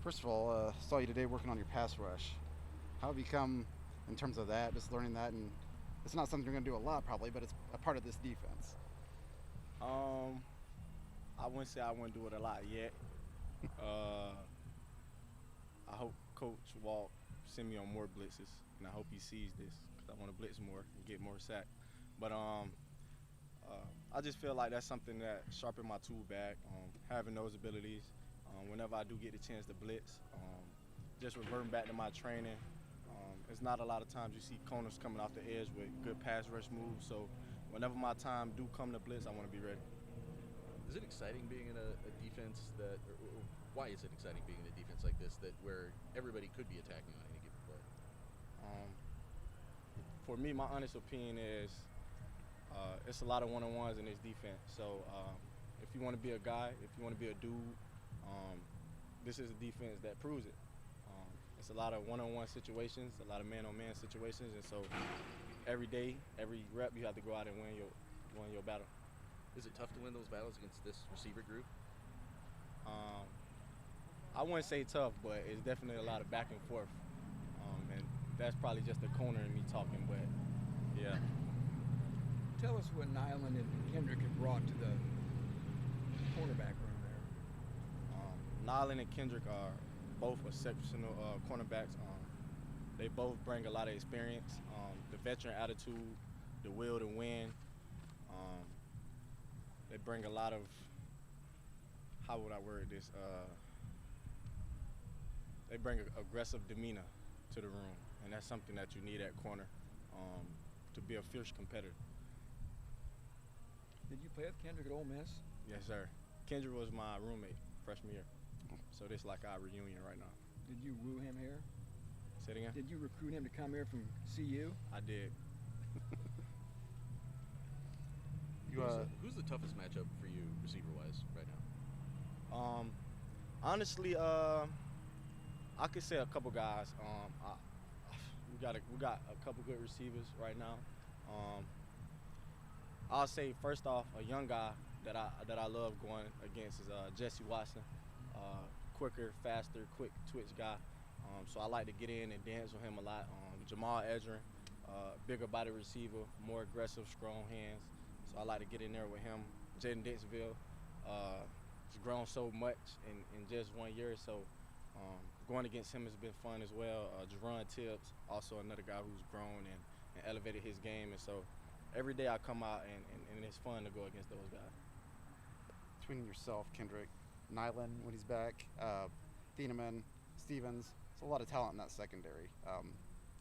First of all, saw you today working on your pass rush. How have you come in terms of that, just learning that? And it's not something you're going to do a lot probably, but it's a part of this defense. Um, I wouldn't say I wouldn't do it a lot yet. Uh, I hope Coach Walt send me on more blitzes, and I hope he sees this because I want to blitz more and get more sack. But I just feel like that's something that sharpen my tool bag, having those abilities. Whenever I do get the chance to blitz, just reverting back to my training. It's not a lot of times you see corners coming off the edge with good pass rush moves. So whenever my time do come to blitz, I want to be ready. Is it exciting being in a defense that, or why is it exciting being in a defense like this that where everybody could be attacking on any given play? Um, for me, my honest opinion is it's a lot of one-on-ones in this defense. So if you want to be a guy, if you want to be a dude, this is a defense that proves it. It's a lot of one-on-one situations, a lot of man-on-man situations, and so every day, every rep, you have to go out and win your battle. Is it tough to win those battles against this receiver group? I wouldn't say tough, but it's definitely a lot of back and forth, and that's probably just the corner in me talking. But yeah. Tell us what Nyland and Kendrick have brought to the cornerback room there. Nyland and Kendrick are both exceptional cornerbacks. They both bring a lot of experience, the veteran attitude, the will to win. They bring a lot of, how would I word this? They bring an aggressive demeanor to the room, and that's something that you need at corner to be a fierce competitor. Did you play with Kendrick at Ole Miss? Yes, sir. Kendrick was my roommate freshman year, so this is like our reunion right now. Did you woo him here? Say it again? Did you recruit him to come here from CU? I did. Who's the toughest matchup for you receiver-wise right now? Honestly, I could say a couple guys. We got a couple good receivers right now. I'll say first off, a young guy that I love going against is Jesse Watson. Quicker, faster, quick twitch guy. So I like to get in and dance with him a lot. Jamal Edgerrin, bigger body receiver, more aggressive, strong hands. So I like to get in there with him. Jaden Dixville, he's grown so much in just 1 year. So going against him has been fun as well. Jerron Tibbs, also another guy who's grown and elevated his game. And so every day I come out and it's fun to go against those guys. Between yourself, Kendrick, Nyland when he's back, Thieneman, Stevens, it's a lot of talent in that secondary.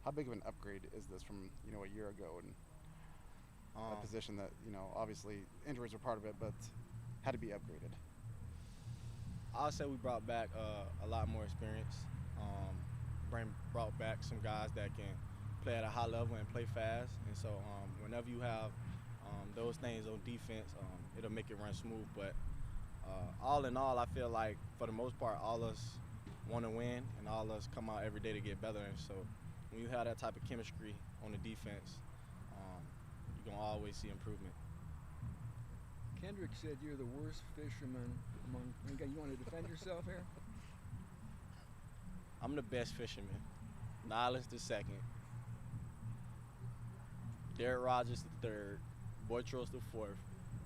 How big of an upgrade is this from a year ago and a position that obviously injuries are part of it, but had to be upgraded? I'll say we brought back a lot more experience. Brought back some guys that can play at a high level and play fast. And so whenever you have those things on defense, it'll make it run smooth. But all in all, I feel like for the most part, all of us want to win and all of us come out every day to get better. And so when you have that type of chemistry on the defense, you're going to always see improvement. Kendrick said you're the worst fisherman among. You want to defend yourself here? I'm the best fisherman. Nyland's the second. Derek Rogers the third. Boytros the fourth.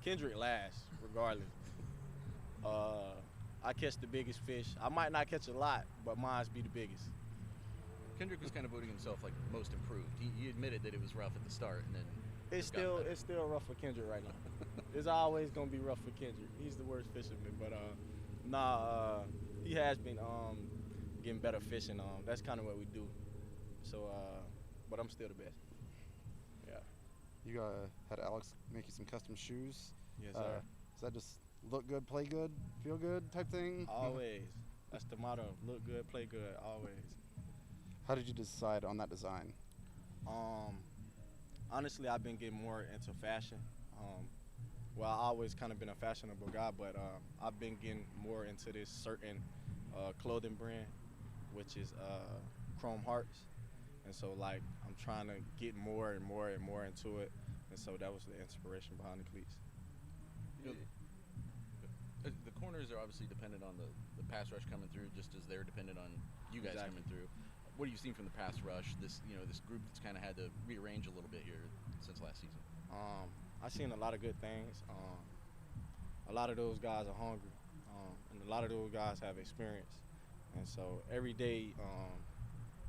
Kendrick last, regardless. I catch the biggest fish. I might not catch a lot, but mine's be the biggest. Kendrick was kind of voting himself like most improved. He admitted that it was rough at the start, and then it's still rough for Kendrick right now. It's always gonna be rough for Kendrick. He's the worst fisherman, but he has been getting better fishing. That's kind of what we do. So, but I'm still the best. Yeah. You had Alex make you some custom shoes. Yes, sir. Is that just look good, play good, feel good type thing? Always. That's the motto. Look good, play good. Always. How did you decide on that design? Honestly, I've been getting more into fashion. Well, I've always kind of been a fashionable guy, but I've been getting more into this certain clothing brand, which is Chrome Hearts. And so, like, I'm trying to get more and more and more into it. And so that was the inspiration behind the cleats. The corners are obviously dependent on the pass rush coming through, just as they're dependent on you guys Exactly. coming through. What have you seen from the pass rush? This this group that's kind of had to rearrange a little bit here since last season. I've seen a lot of good things. A lot of those guys are hungry, and a lot of those guys have experience. And so every day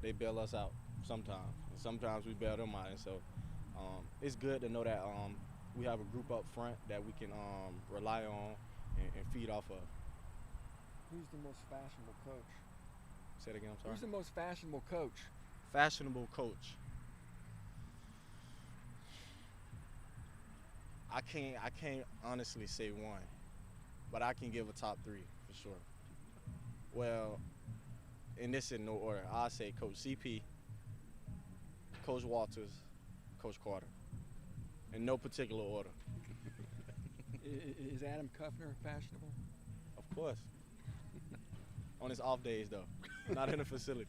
they bail us out sometimes, and sometimes we bail them out. And so it's good to know that we have a group up front that we can rely on and feed off of. Who's the most fashionable coach? Say it again, I'm sorry. Who's the most fashionable coach? Fashionable coach. I can't honestly say one, but I can give a top three for sure. Well, and this in no order. I say Coach CP, Coach Walters, Coach Carter, in no particular order. Is Adam Kuffner fashionable? Of course. On his off days though, not in the facility.